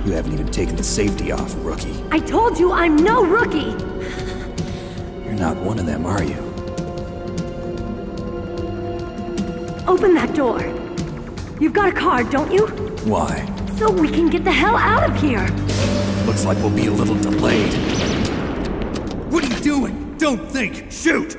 You haven't even taken the safety off, rookie. I told you I'm no rookie! You're not one of them, are you? Open that door. You've got a card, don't you? Why? So we can get the hell out of here! Looks like we'll be a little delayed. What are you doing? Don't think! Shoot!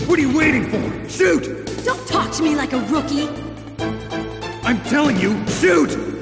What are you waiting for? Shoot! Don't talk to me like a rookie! I'm telling you, shoot!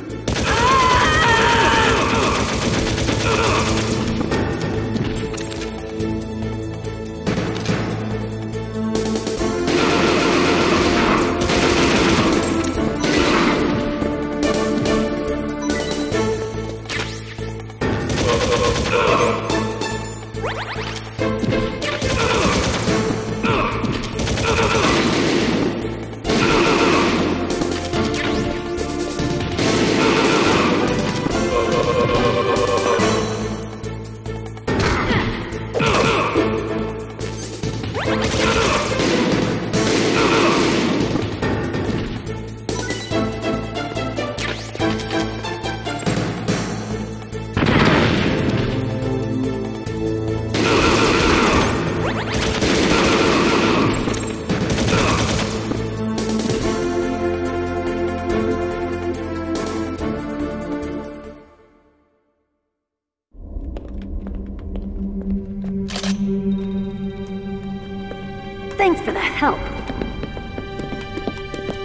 Thanks for the help.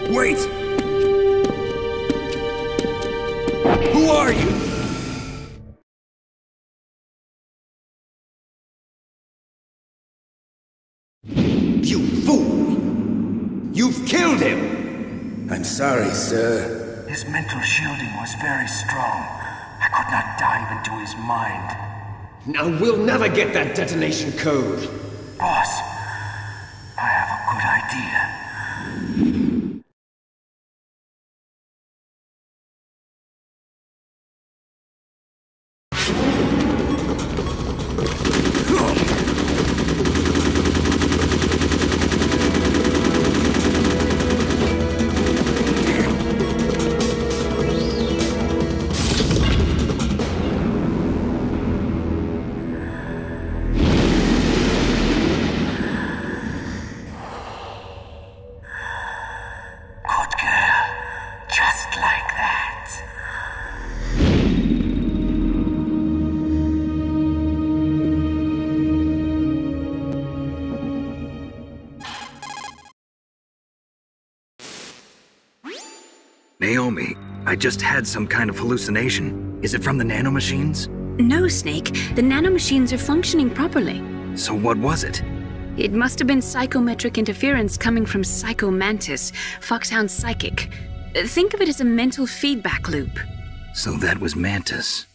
Wait! Who are you? You fool! You've killed him! I'm sorry, sir. His mental shielding was very strong. I could not dive into his mind. Now we'll never get that detonation code. Boss, I have a good idea. Naomi, I just had some kind of hallucination. Is it from the nanomachines? No, Snake. The nanomachines are functioning properly. So what was it? It must have been psychometric interference coming from Psycho Mantis, Foxhound's psychic. Think of it as a mental feedback loop. So that was Mantis.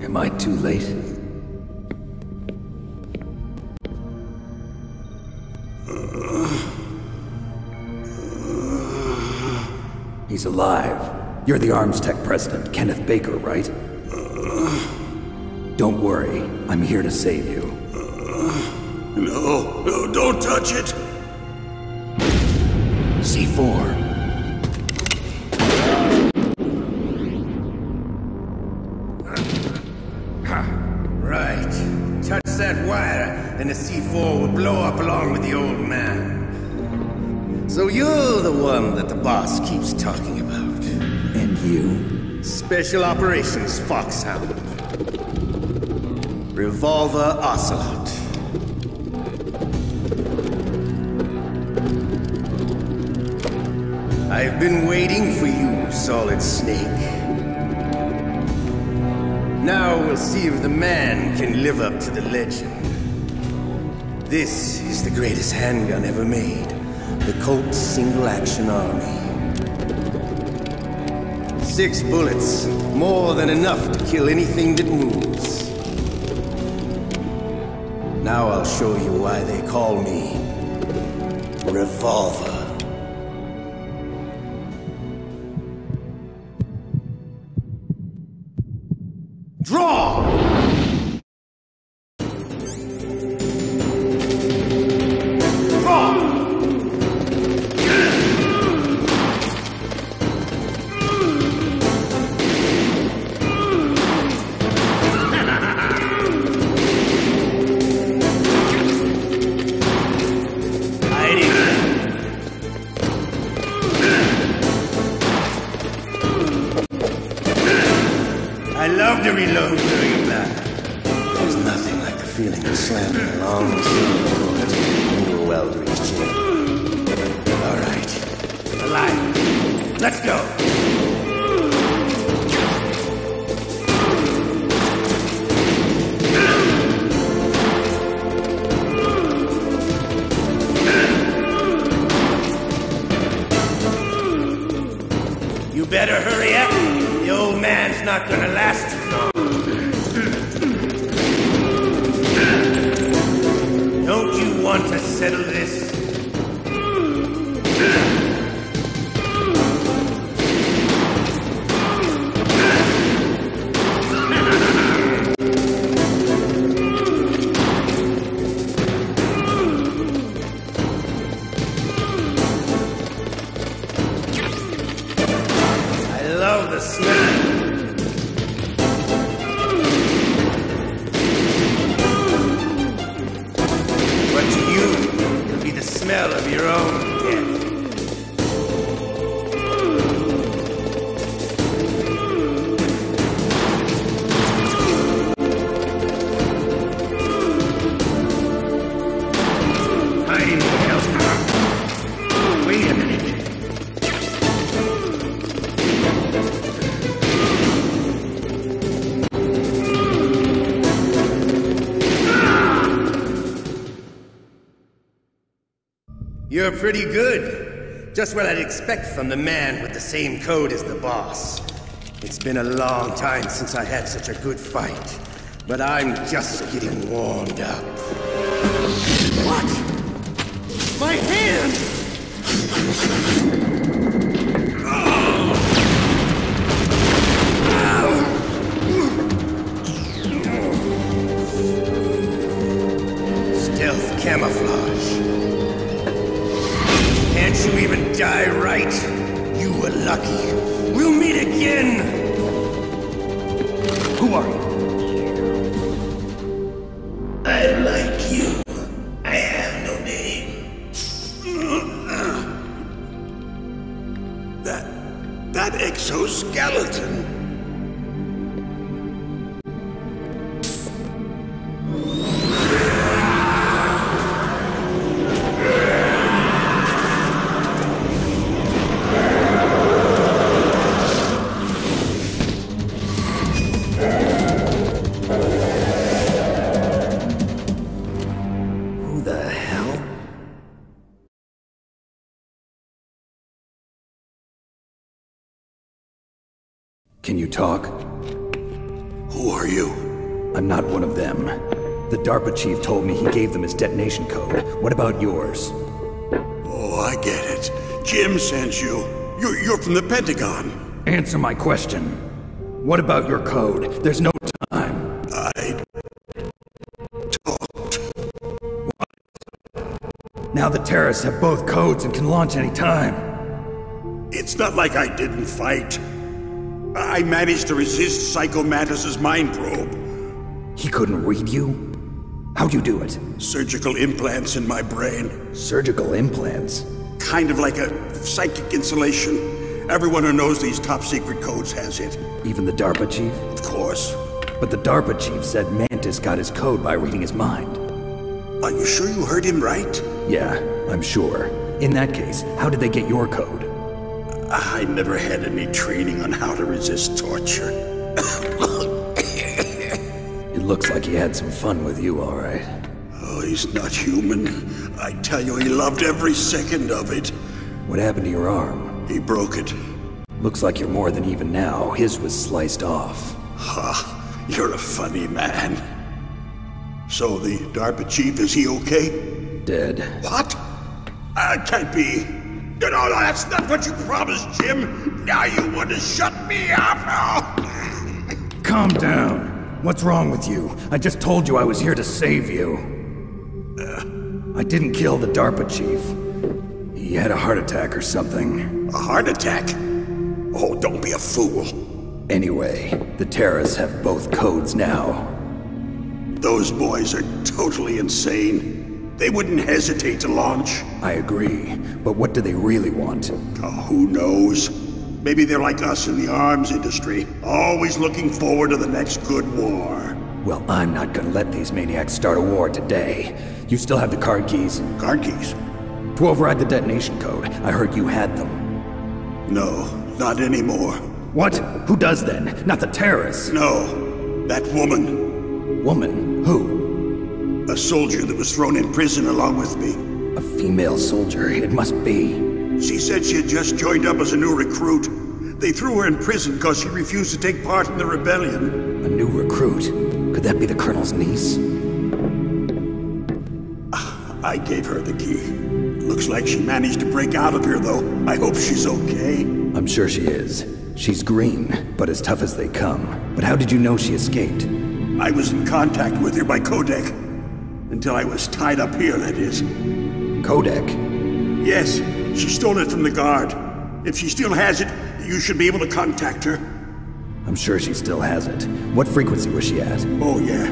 Am I too late? He's alive. You're the Arms Tech president, Kenneth Baker, right? Don't worry, I'm here to save you. No, don't touch it! C4. Right. Touch that wire, and the C4 will blow up along with the old man. So you're the one that the boss keeps talking about. And you? Special Operations Foxhound. Revolver Ocelot. I've been waiting for you, Solid Snake. Now we'll see if the man can live up to the legend. This is the greatest handgun ever made. The Colt Single Action Army. 6 bullets, more than enough to kill anything that moves. Now I'll show you why they call me Revolver. Draw! I love to reload during a battle. There's nothing like the feeling of slamming a long silver bullet into a well-greased chin. All right, alive. Let's go. You better hurry up. The old man's not gonna last too long. Don't you want to settle this? I love the smell. But to you, it'll be the smell of your own death. Hiding the else. Wait a minute. You're pretty good. Just what I'd expect from the man with the same code as the boss. It's been a long time since I had such a good fight, but I'm just getting warmed up. What? My hand! Stealth camouflage. Can't you even die right? You were lucky. We'll meet again! Who are you? I like you. I have no name. That exoskeleton. Who the hell? Can you talk? Who are you? I'm not one of them. The DARPA chief told me he gave them his detonation code. What about yours? Oh, I get it. Jim sent you. You're from the Pentagon. Answer my question. What about your code? There's no time. I talked. Now the terrorists have both codes and can launch any time. It's not like I didn't fight. I managed to resist Psycho Mantis's mind probe. He couldn't read you? How'd you do it? Surgical implants in my brain. Surgical implants? Kind of like a psychic insulation. Everyone who knows these top secret codes has it. Even the DARPA chief? Of course. But the DARPA chief said Mantis got his code by reading his mind. Are you sure you heard him right? Yeah, I'm sure. In that case, how did they get your code? I never had any training on how to resist torture. It looks like he had some fun with you, all right. Oh, he's not human. I tell you, he loved every second of it. What happened to your arm? He broke it. Looks like you're more than even now. His was sliced off. Ha, you're a funny man. So the DARPA chief, is he okay? Dead. What? Can't be. No, that's not what you promised, Jim. Now you want to shut me up? Calm down. What's wrong with you? I just told you I was here to save you. I didn't kill the DARPA chief. He had a heart attack or something. A heart attack? Oh, don't be a fool. Anyway, the terrorists have both codes now. Those boys are totally insane. They wouldn't hesitate to launch. I agree, but what do they really want? Oh, who knows? Maybe they're like us in the arms industry, always looking forward to the next good war. Well, I'm not gonna let these maniacs start a war today. You still have the card keys? Card keys? To override the detonation code. I heard you had them. No, not anymore. What? Who does then? Not the terrorists? No, that woman. Woman? Who? A soldier that was thrown in prison along with me. A female soldier, it must be. She said she had just joined up as a new recruit. They threw her in prison because she refused to take part in the rebellion. A new recruit? Could that be the Colonel's niece? I gave her the key. Looks like she managed to break out of here, though. I hope she's okay. I'm sure she is. She's green, but as tough as they come. But how did you know she escaped? I was in contact with her by codec. Until I was tied up here, that is. Codec? Yes, she stole it from the guard. If she still has it, you should be able to contact her. I'm sure she still has it. What frequency was she at? Oh, yeah.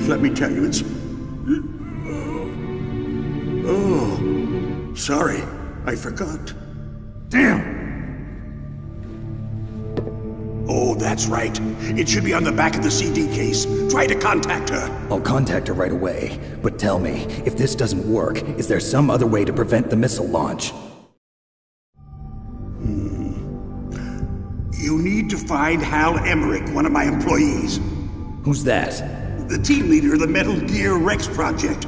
Let me tell you, it's... Oh, sorry. I forgot. Damn! Oh, that's right. It should be on the back of the CD case. Try to contact her. I'll contact her right away. But tell me, if this doesn't work, is there some other way to prevent the missile launch? You need to find Hal Emmerich, one of my employees. Who's that? The team leader of the Metal Gear Rex project.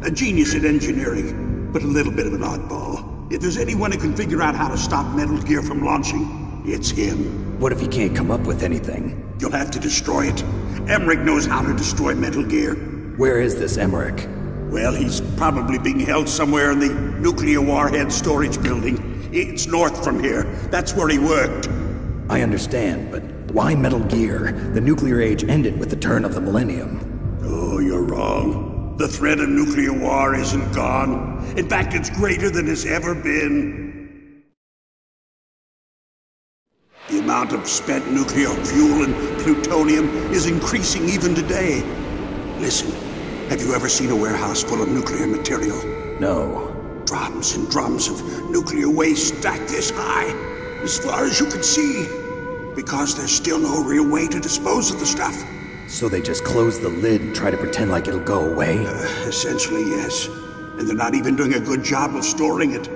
A genius at engineering, but a little bit of an oddball. If there's anyone who can figure out how to stop Metal Gear from launching, it's him. What if he can't come up with anything? You'll have to destroy it. Emmerich knows how to destroy Metal Gear. Where is this Emmerich? Well, he's probably being held somewhere in the nuclear warhead storage building. It's north from here. That's where he worked. I understand, but why Metal Gear? The nuclear age ended with the turn of the millennium. Oh, you're wrong. The threat of nuclear war isn't gone. In fact, it's greater than it's ever been. The amount of spent nuclear fuel and plutonium is increasing even today. Listen, have you ever seen a warehouse full of nuclear material? No. Drums and drums of nuclear waste stacked this high, as far as you can see. Because there's still no real way to dispose of the stuff. So they just close the lid and try to pretend like it'll go away? Essentially, yes. And they're not even doing a good job of storing it.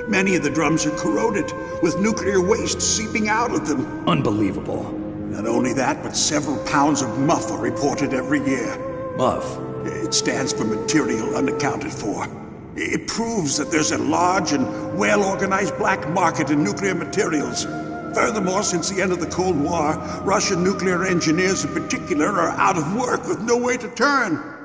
Many of the drums are corroded, with nuclear waste seeping out of them. Unbelievable. Not only that, but several pounds of MUF are reported every year. MUF? It stands for material unaccounted for. It proves that there's a large and well-organized black market in nuclear materials. Furthermore, since the end of the Cold War, Russian nuclear engineers in particular are out of work with no way to turn.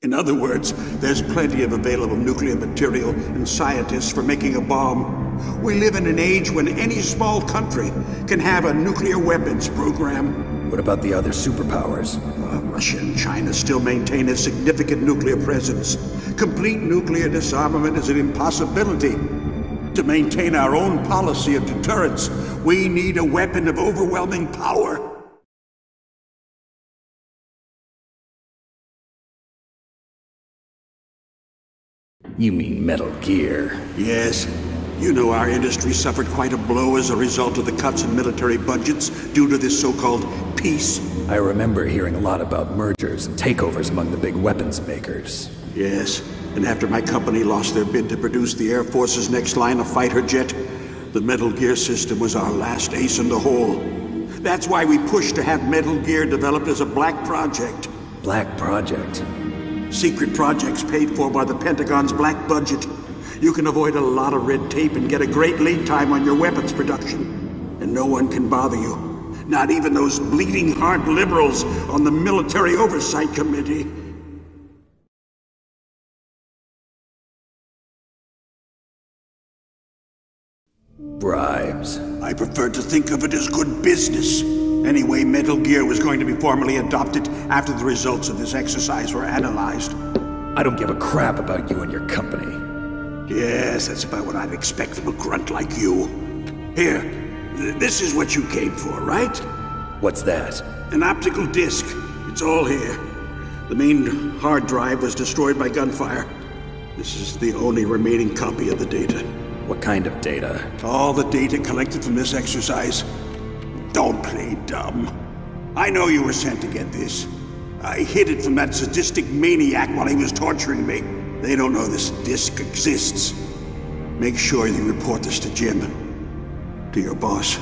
In other words, there's plenty of available nuclear material and scientists for making a bomb. We live in an age when any small country can have a nuclear weapons program. What about the other superpowers? Russia and China still maintain a significant nuclear presence. Complete nuclear disarmament is an impossibility. To maintain our own policy of deterrence, we need a weapon of overwhelming power. You mean Metal Gear? Yes. You know our industry suffered quite a blow as a result of the cuts in military budgets due to this so-called peace. I remember hearing a lot about mergers and takeovers among the big weapons makers. Yes, and after my company lost their bid to produce the Air Force's next line of fighter jet, the Metal Gear system was our last ace in the hole. That's why we pushed to have Metal Gear developed as a black project. Black project? Secret projects paid for by the Pentagon's black budget. You can avoid a lot of red tape and get a great lead time on your weapons production. And no one can bother you. Not even those bleeding heart liberals on the Military Oversight Committee. Bribes. I prefer to think of it as good business. Anyway, Metal Gear was going to be formally adopted after the results of this exercise were analyzed. I don't give a crap about you and your company. Yes, that's about what I'd expect from a grunt like you. Here, this is what you came for, right? What's that? An optical disc. It's all here. The main hard drive was destroyed by gunfire. This is the only remaining copy of the data. What kind of data? All the data collected from this exercise. Don't play dumb. I know you were sent to get this. I hid it from that sadistic maniac while he was torturing me. They don't know this disc exists. Make sure you report this to Jim. To your boss.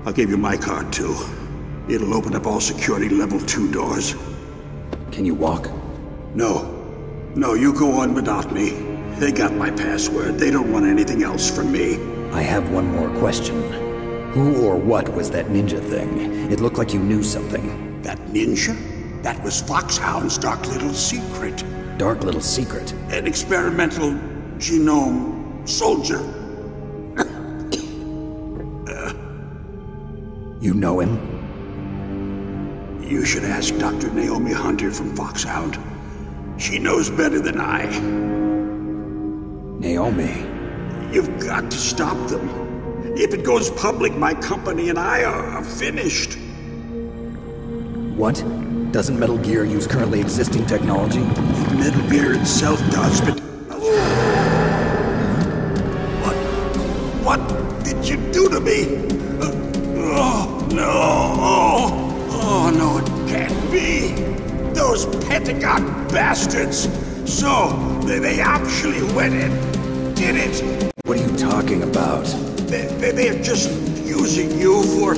I'll give you my card, too. It'll open up all security level 2 doors. Can you walk? No. No, you go on without me. They got my password. They don't want anything else from me. I have one more question. Who or what was that ninja thing? It looked like you knew something. That ninja? That was Foxhound's dark little secret. Dark little secret? An experimental genome soldier. You know him? You should ask Dr. Naomi Hunter from Foxhound. She knows better than I. Naomi? You've got to stop them. If it goes public, my company and I are finished. What? Doesn't Metal Gear use currently existing technology? Metal Gear itself does, but... What did you do to me? Oh, no! Oh, no, it can't be! Those Pentagon bastards! So, they actually went and did it! What are you talking about? They're just using you for...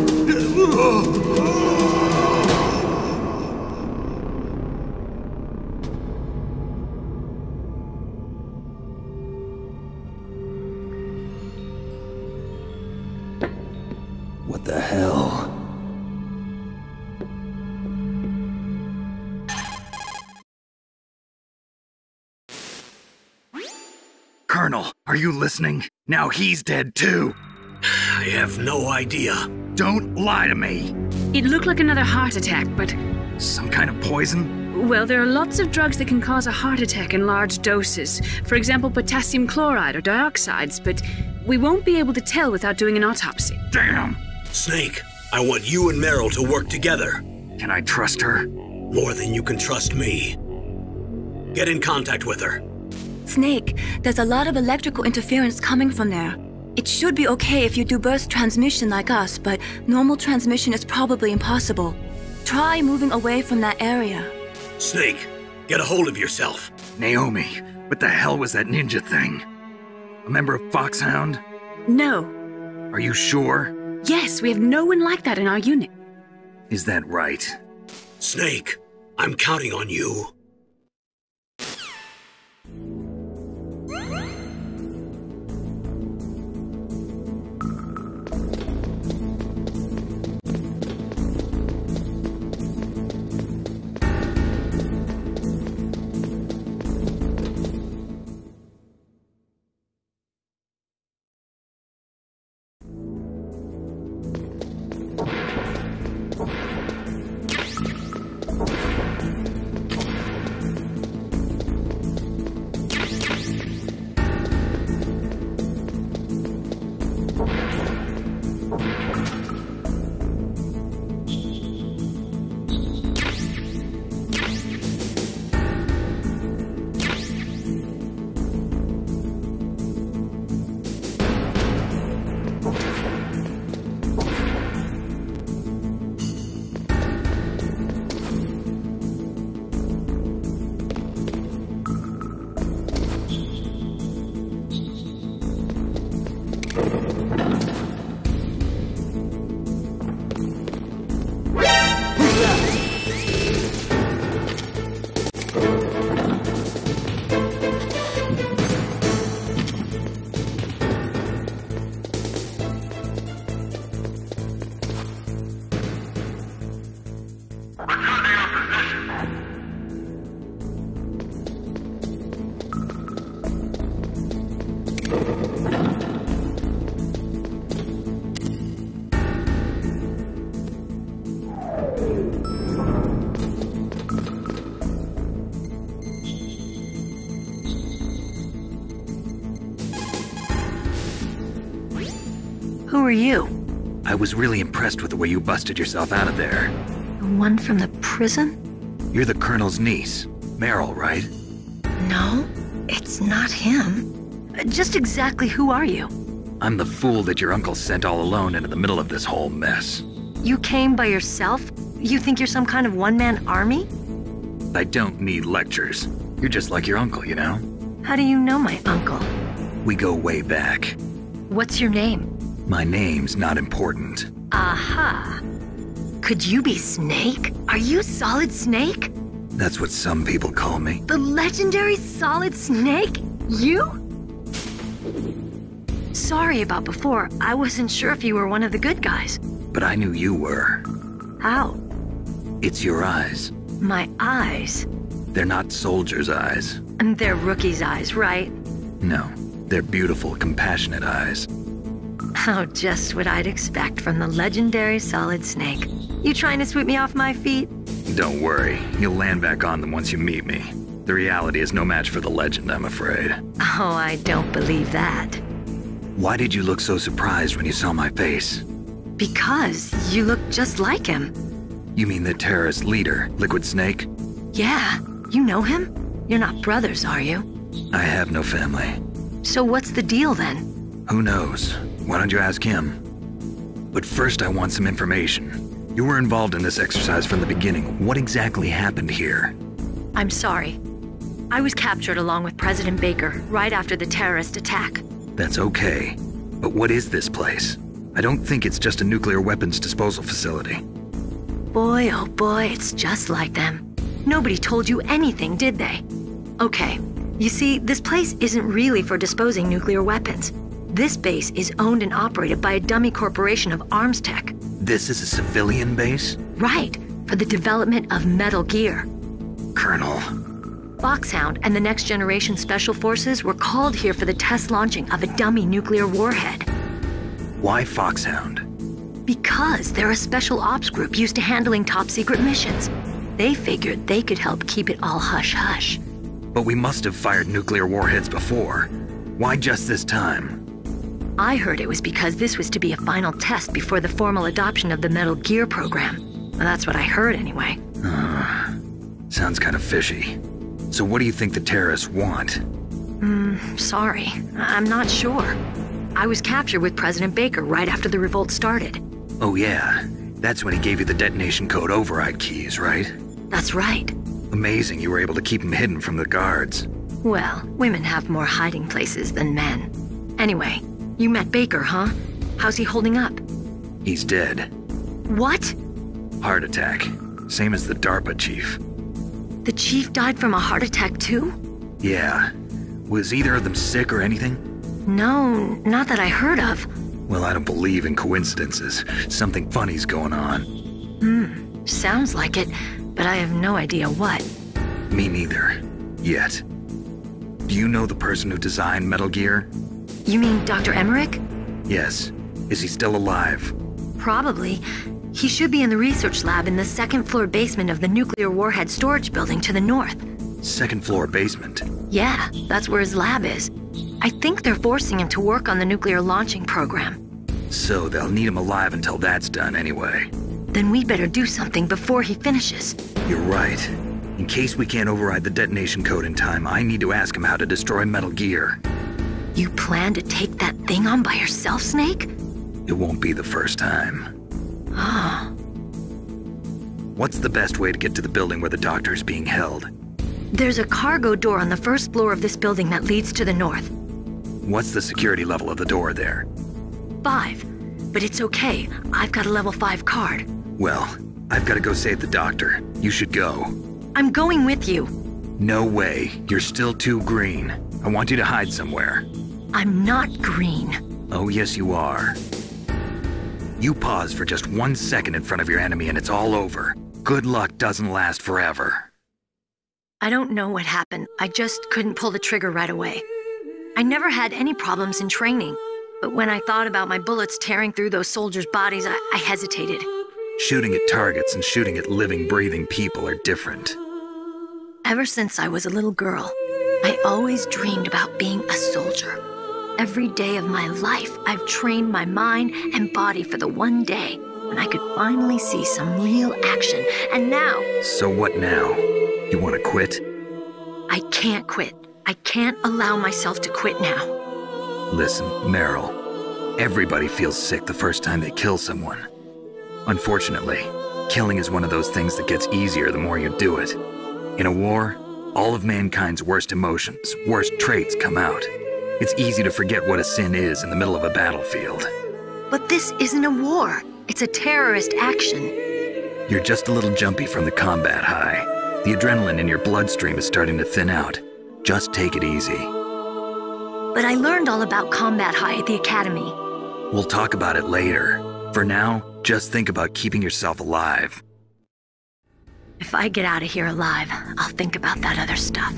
What the hell? Colonel, are you listening? Now he's dead too. I have no idea. Don't lie to me. It looked like another heart attack, but... Some kind of poison? Well, there are lots of drugs that can cause a heart attack in large doses. For example, potassium chloride or dioxides, but we won't be able to tell without doing an autopsy. Damn! Snake, I want you and Meryl to work together. Can I trust her? More than you can trust me. Get in contact with her. Snake, there's a lot of electrical interference coming from there. It should be okay if you do burst transmission like us, but normal transmission is probably impossible. Try moving away from that area. Snake, get a hold of yourself. Naomi, what the hell was that ninja thing? A member of Foxhound? No. Are you sure? Yes, we have no one like that in our unit. Is that right? Snake, I'm counting on you. Who are you? I was really impressed with the way you busted yourself out of there. The one from the prison? You're the Colonel's niece, Meryl, right? No, it's not him. Just exactly who are you? I'm the fool that your uncle sent all alone into the middle of this whole mess. You came by yourself? You think you're some kind of one-man army? I don't need lectures. You're just like your uncle, you know? How do you know my uncle? We go way back. What's your name? My name's not important. Aha. Could you be Snake? Are you Solid Snake? That's what some people call me. The legendary Solid Snake? You? Sorry about before. I wasn't sure if you were one of the good guys. But I knew you were. How? It's your eyes. My eyes? They're not soldiers' eyes. And they're rookies' eyes, right? No, they're beautiful, compassionate eyes. Oh, just what I'd expect from the legendary Solid Snake. You trying to sweep me off my feet? Don't worry, you'll land back on them once you meet me. The reality is no match for the legend, I'm afraid. Oh, I don't believe that. Why did you look so surprised when you saw my face? Because you look just like him. You mean the terrorist leader, Liquid Snake? Yeah, you know him? You're not brothers, are you? I have no family. So what's the deal then? Who knows? Why don't you ask him? But first I want some information. You were involved in this exercise from the beginning. What exactly happened here? I'm sorry. I was captured along with President Baker right after the terrorist attack. That's okay. But what is this place? I don't think it's just a nuclear weapons disposal facility. Boy, oh boy, it's just like them. Nobody told you anything, did they? Okay, you see, this place isn't really for disposing nuclear weapons. This base is owned and operated by a dummy corporation of arms tech. This is a civilian base? Right, for the development of Metal Gear. Colonel. Foxhound and the Next Generation Special Forces were called here for the test launching of a dummy nuclear warhead. Why Foxhound? Because they're a special ops group used to handling top-secret missions. They figured they could help keep it all hush-hush. But we must have fired nuclear warheads before. Why just this time? I heard it was because this was to be a final test before the formal adoption of the Metal Gear program. Well, that's what I heard anyway. Sounds kind of fishy. So what do you think the terrorists want? Sorry. I'm not sure. I was captured with President Baker right after the revolt started. Oh yeah, that's when he gave you the detonation code override keys, right? That's right. Amazing you were able to keep him hidden from the guards. Well, women have more hiding places than men. Anyway, you met Baker, huh? How's he holding up? He's dead. What? Heart attack. Same as the DARPA chief. The chief died from a heart attack too? Yeah. Was either of them sick or anything? No, not that I heard of. Well, I don't believe in coincidences. Something funny's going on. Sounds like it, but I have no idea what. Me neither. Yet. Do you know the person who designed Metal Gear? You mean Dr. Emmerich? Yes. Is he still alive? Probably. He should be in the research lab in the second-floor basement of the nuclear warhead storage building to the north. Second-floor basement? Yeah, that's where his lab is. I think they're forcing him to work on the nuclear launching program. So they'll need him alive until that's done anyway. Then we better do something before he finishes. You're right. In case we can't override the detonation code in time, I need to ask him how to destroy Metal Gear. You plan to take that thing on by yourself, Snake? It won't be the first time. Ah. What's the best way to get to the building where the doctor's being held? There's a cargo door on the first floor of this building that leads to the north. What's the security level of the door there? 5. But it's okay. I've got a level 5 card. Well, I've got to go save the doctor. You should go. I'm going with you. No way. You're still too green. I want you to hide somewhere. I'm not green. Oh, yes, you are. You pause for just 1 second in front of your enemy and it's all over. Good luck doesn't last forever. I don't know what happened. I just couldn't pull the trigger right away. I never had any problems in training, but when I thought about my bullets tearing through those soldiers' bodies, I hesitated. Shooting at targets and shooting at living, breathing people are different. Ever since I was a little girl, I always dreamed about being a soldier. Every day of my life, I've trained my mind and body for the one day when I could finally see some real action, and now... So what now? You want to quit? I can't quit. I can't allow myself to quit now. Listen, Meryl, everybody feels sick the first time they kill someone. Unfortunately, killing is one of those things that gets easier the more you do it. In a war, all of mankind's worst emotions, worst traits come out. It's easy to forget what a sin is in the middle of a battlefield. But this isn't a war. It's a terrorist action. You're just a little jumpy from the combat high. The adrenaline in your bloodstream is starting to thin out. Just take it easy. But I learned all about combat high at the academy. We'll talk about it later. For now, just think about keeping yourself alive. If I get out of here alive, I'll think about that other stuff.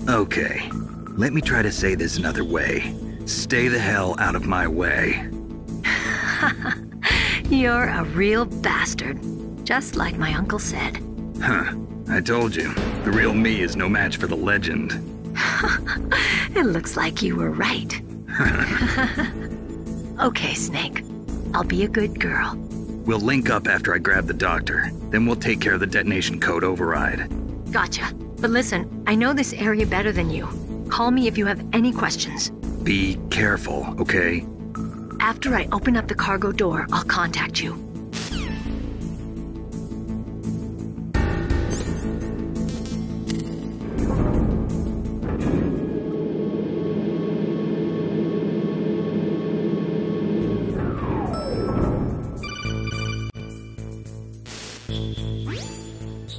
Okay. Let me try to say this another way. Stay the hell out of my way. You're a real bastard. Just like my uncle said. Huh. I told you. The real me is no match for the legend. It looks like you were right. Okay, Snake. I'll be a good girl. We'll link up after I grab the doctor. Then we'll take care of the detonation code override. Gotcha. But listen, I know this area better than you. Call me if you have any questions. Be careful, okay? After I open up the cargo door, I'll contact you.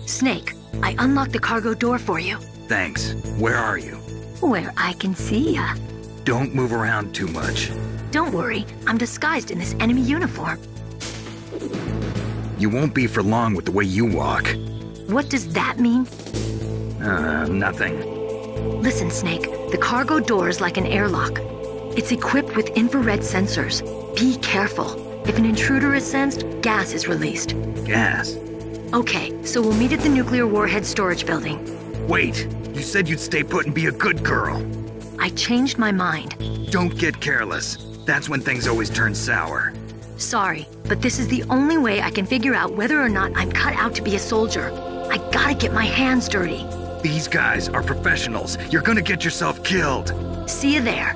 Snake, I unlocked the cargo door for you. Thanks. Where are you? Where I can see ya. Don't move around too much. Don't worry, I'm disguised in this enemy uniform. You won't be for long with the way you walk. What does that mean? Nothing. Listen, Snake, the cargo door is like an airlock. It's equipped with infrared sensors. Be careful. If an intruder is sensed, gas is released. Gas? Okay, so we'll meet at the nuclear warhead storage building. Wait, you said you'd stay put and be a good girl. I changed my mind. Don't get careless. That's when things always turn sour. Sorry, but this is the only way I can figure out whether or not I'm cut out to be a soldier. I gotta get my hands dirty. These guys are professionals. You're gonna get yourself killed. See you there.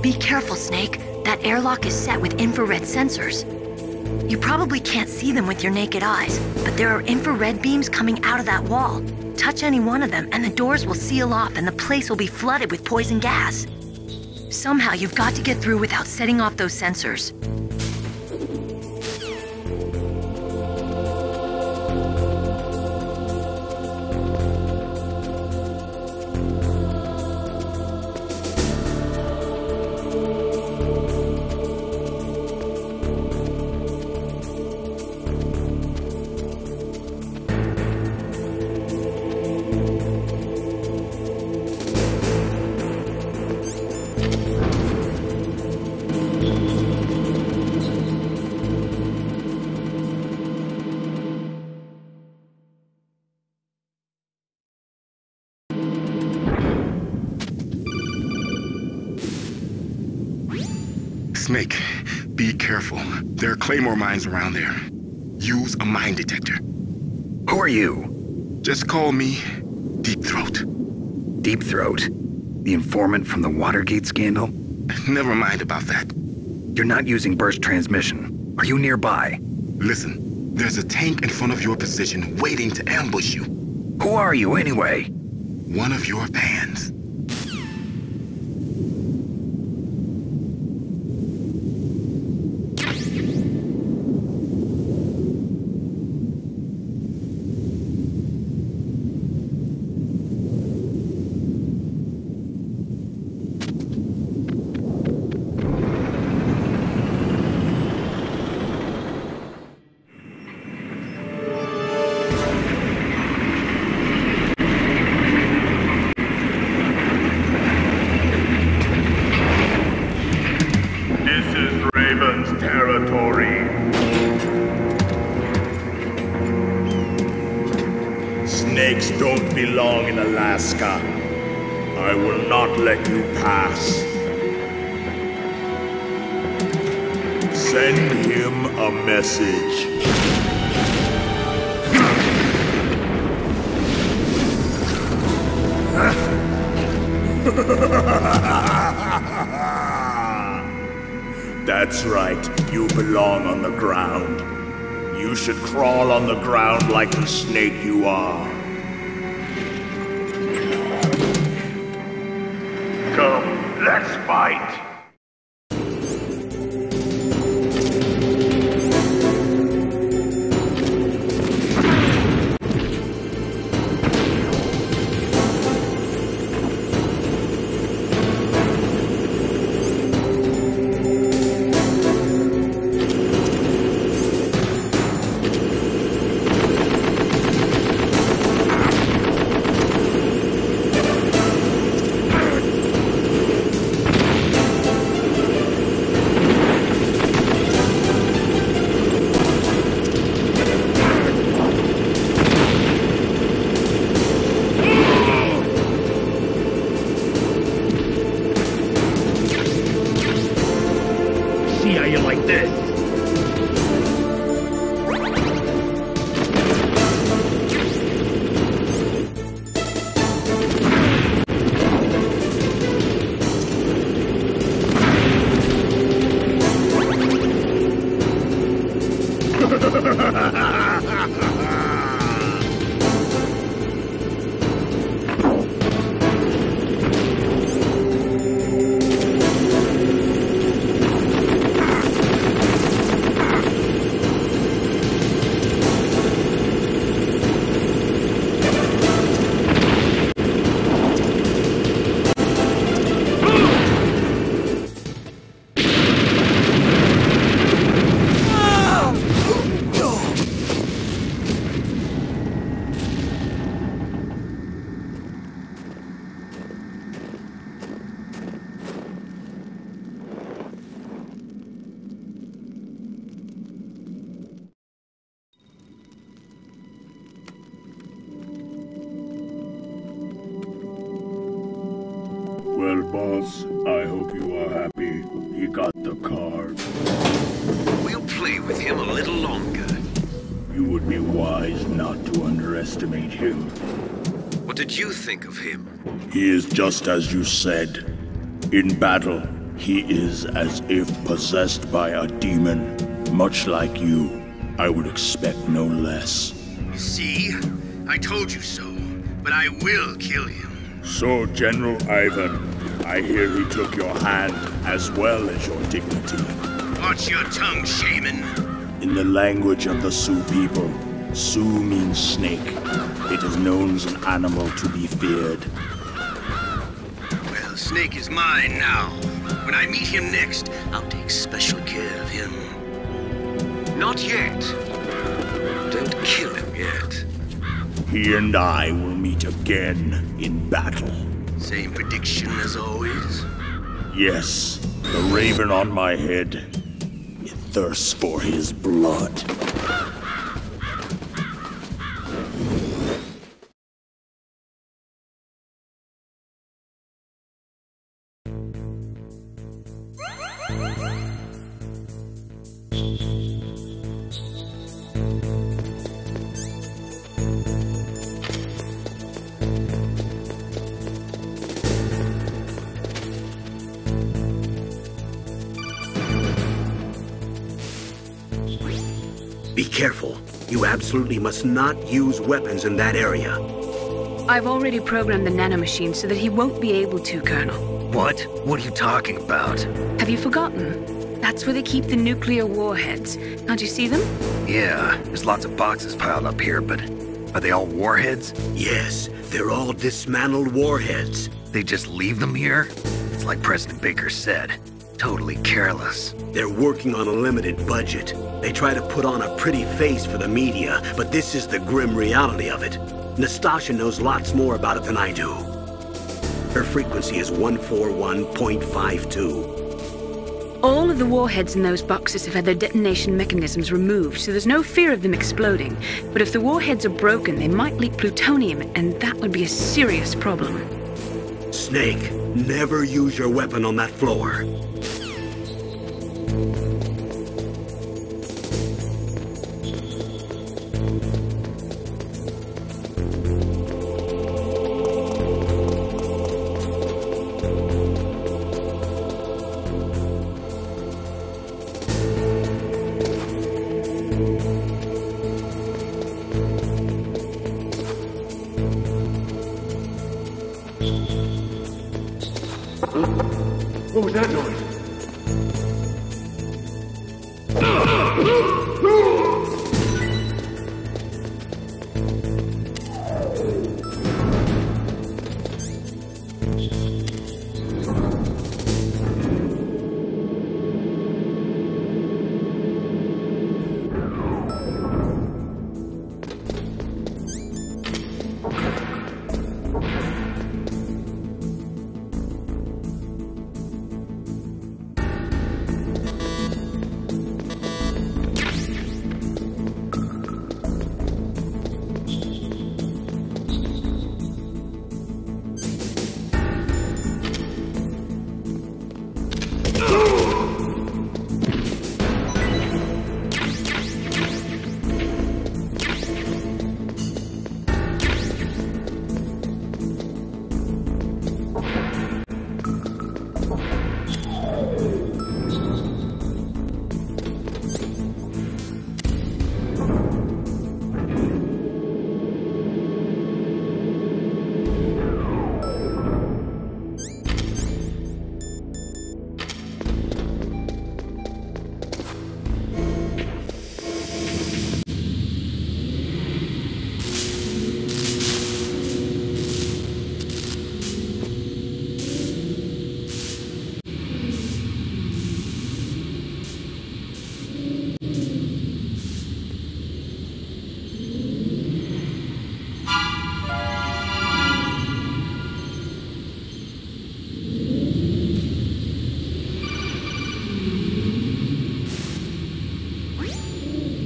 Be careful, Snake. That airlock is set with infrared sensors. You probably can't see them with your naked eyes, but there are infrared beams coming out of that wall. Touch any one of them and the doors will seal off and the place will be flooded with poison gas. Somehow you've got to get through without setting off those sensors. Snake, be careful. There are claymore mines around there. Use a mine detector. Who are you? Just call me Deep Throat. Deep Throat? The informant from the Watergate scandal? Never mind about that. You're not using burst transmission. Are you nearby? Listen, there's a tank in front of your position waiting to ambush you. Who are you anyway? One of your fans. Snakes don't belong in Alaska. I will not let you pass. Send him a message. That's right, you belong on the ground. You should crawl on the ground like the snake you are. Come, let's fight! Well, boss, I hope you are happy. He got the card. We'll play with him a little longer. You would be wise not to underestimate him. What did you think of him? He is just as you said. In battle, he is as if possessed by a demon. Much like you, I would expect no less. See? I told you so. But I will kill him. So, General Ivan, I hear he took your hand as well as your dignity. Watch your tongue, shaman. In the language of the Sioux people, Sioux means snake. It is known as an animal to be feared. Well, Snake is mine now. When I meet him next, I'll take special care of him. Not yet. Don't kill him yet. He and I will meet again in battle. Same prediction as always? Yes, the raven on my head. It thirsts for his blood. careful. You absolutely must not use weapons in that area. I've already programmed the nanomachine so that he won't be able to, Colonel. What? What are you talking about? Have you forgotten? That's where they keep the nuclear warheads. Can't you see them? Yeah, there's lots of boxes piled up here, but are they all warheads? Yes, they're all dismantled warheads. They just leave them here? It's like President Baker said. Totally careless. They're working on a limited budget. They try to put on a pretty face for the media, but this is the grim reality of it. Nastasha knows lots more about it than I do. Her frequency is 141.52. All of the warheads in those boxes have had their detonation mechanisms removed, so there's no fear of them exploding. But if the warheads are broken, they might leak plutonium, and that would be a serious problem. Snake, never use your weapon on that floor. What was that noise?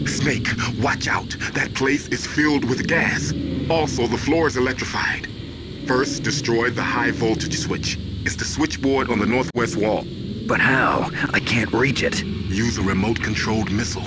Snake, watch out. That place is filled with gas. Also, the floor is electrified. First, destroy the high voltage switch. It's the switchboard on the northwest wall. But how? I can't reach it. Use a remote-controlled missile.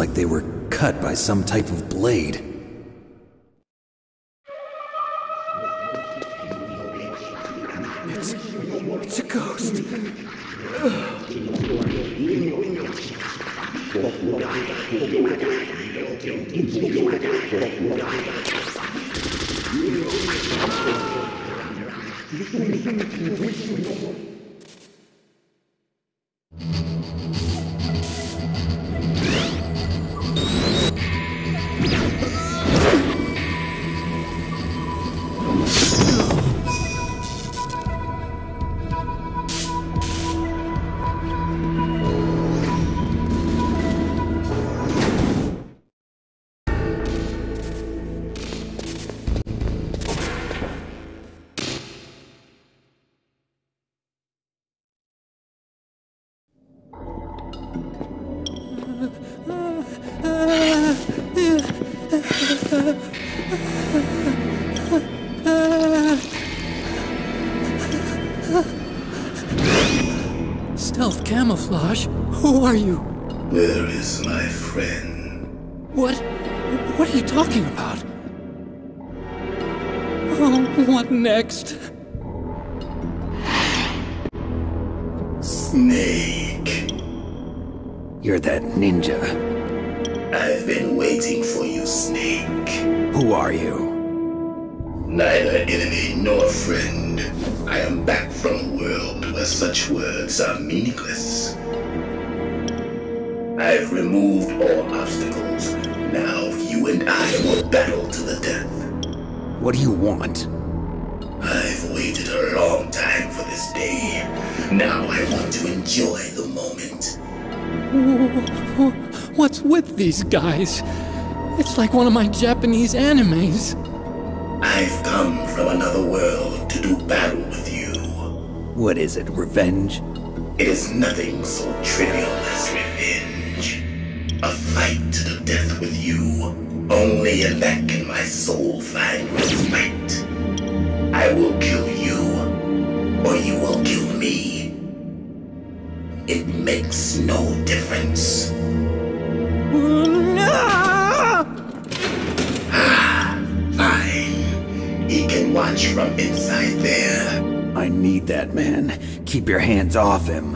like they were cut by some type of blade. It's a ghost. Stealth camouflage? Who are you? Where is my friend? What are you talking about? Oh, what next? Snake. You're that ninja. I've been waiting for you, Snake. Who are you? Neither enemy nor friend. I am back from a world where such words are meaningless. I've removed all obstacles. Now you and I will battle to the death. What do you want? I've waited a long time for this day. Now I want to enjoy the moment. What's with these guys? It's like one of my Japanese animes. I've come from another world to do battle with you. What is it, revenge? It is nothing so trivial as revenge. A fight to the death with you. Only in that can my soul find respite. I will kill you, or you will kill me. It makes no difference. Fine. He can watch from inside there. I need that man. Keep your hands off him.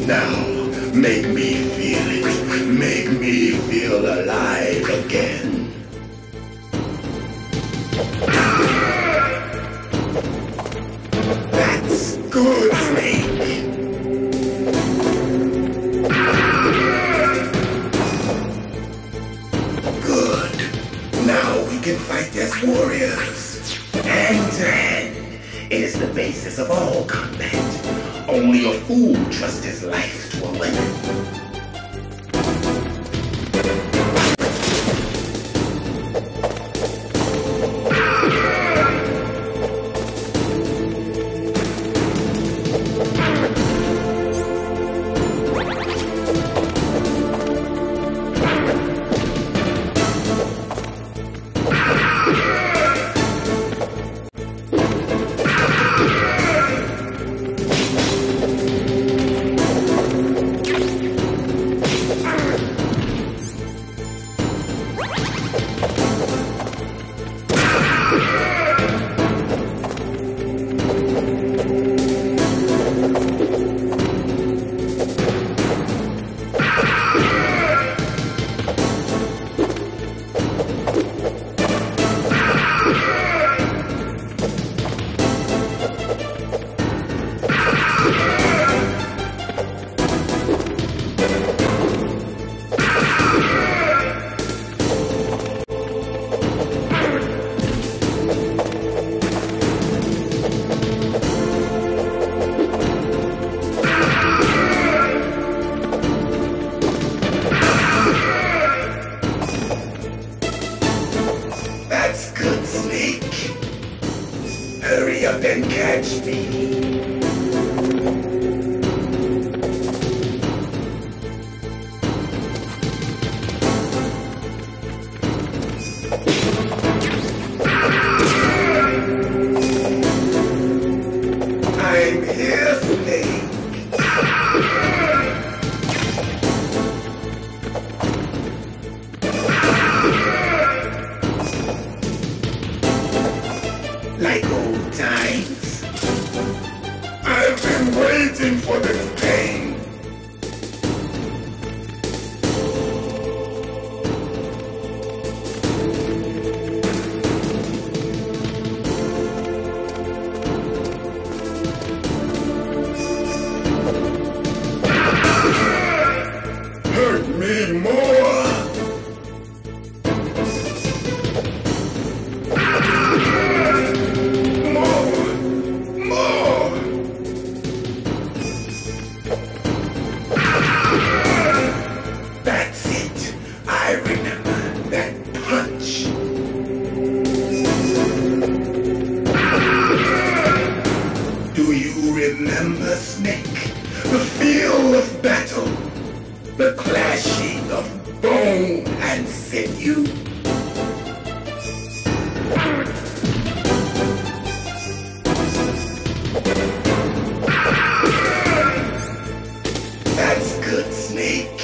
Now, make me feel it. Make me feel alive again. That's good, Snake. Good. Now we can fight as warriors. Hand to hand. It is the basis of all combat. Only a fool trusts his life to a weapon. for this pain. Hurt me more. That's it. I remember that punch. Do you remember, Snake? The feel of battle. The clashing of bone and sinew. That's good, Snake.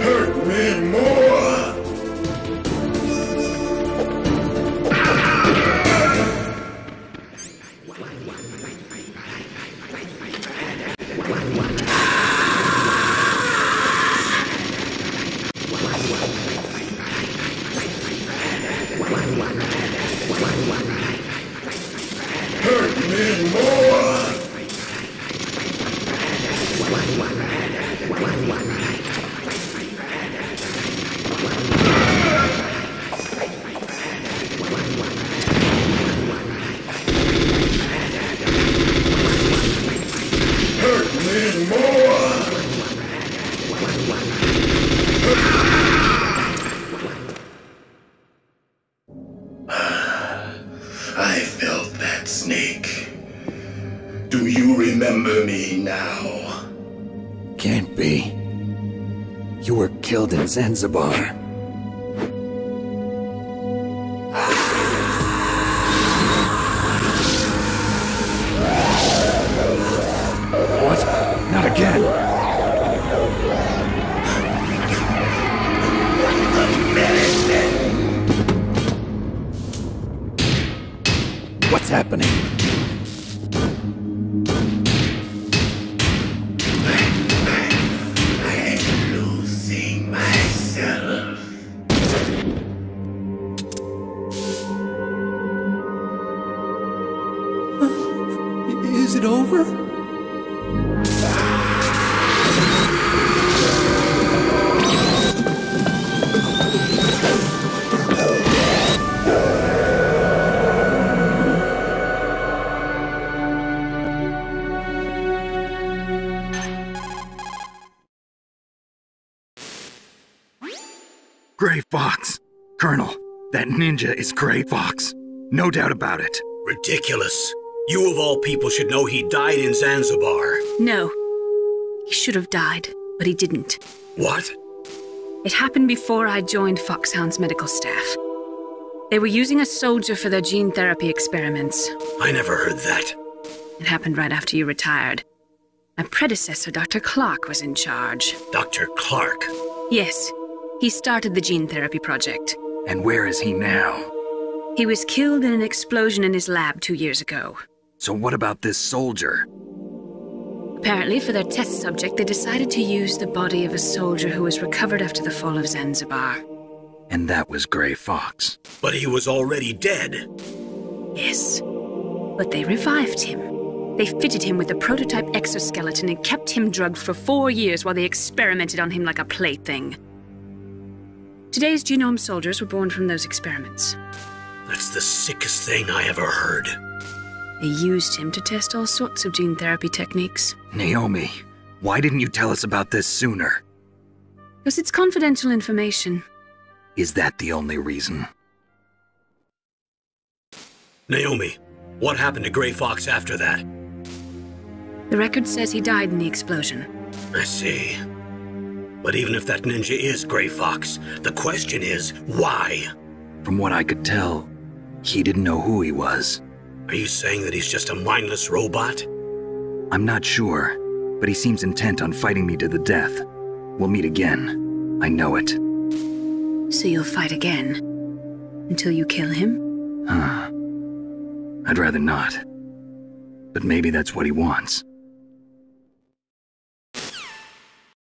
Hurt me more. Hurt me more. Hurt me more. I felt that, Snake. Do you remember me now? Can't be. You were killed in Zanzibar. What? Not again. What's happening? I'm losing myself. Is it over? Gray Fox. Colonel, that ninja is Gray Fox. No doubt about it. Ridiculous. You of all people should know he died in Zanzibar. No. He should have died, but he didn't. What? It happened before I joined Foxhound's medical staff. They were using a soldier for their gene therapy experiments. I never heard that. It happened right after you retired. My predecessor, Dr. Clark, was in charge. Dr. Clark? Yes. He started the gene therapy project. And where is he now? He was killed in an explosion in his lab 2 years ago. So what about this soldier? Apparently, for their test subject, they decided to use the body of a soldier who was recovered after the fall of Zanzibar. And that was Gray Fox. But he was already dead. Yes. But they revived him. They fitted him with a prototype exoskeleton and kept him drugged for 4 years while they experimented on him like a plaything. Today's genome soldiers were born from those experiments. That's the sickest thing I ever heard. They used him to test all sorts of gene therapy techniques. Naomi, why didn't you tell us about this sooner? Because it's confidential information. Is that the only reason? Naomi, what happened to Gray Fox after that? The record says he died in the explosion. I see. But even if that ninja is Gray Fox, the question is, why? From what I could tell, he didn't know who he was. Are you saying that he's just a mindless robot? I'm not sure, but he seems intent on fighting me to the death. We'll meet again. I know it. So you'll fight again? Until you kill him? I I'd rather not. But maybe that's what he wants.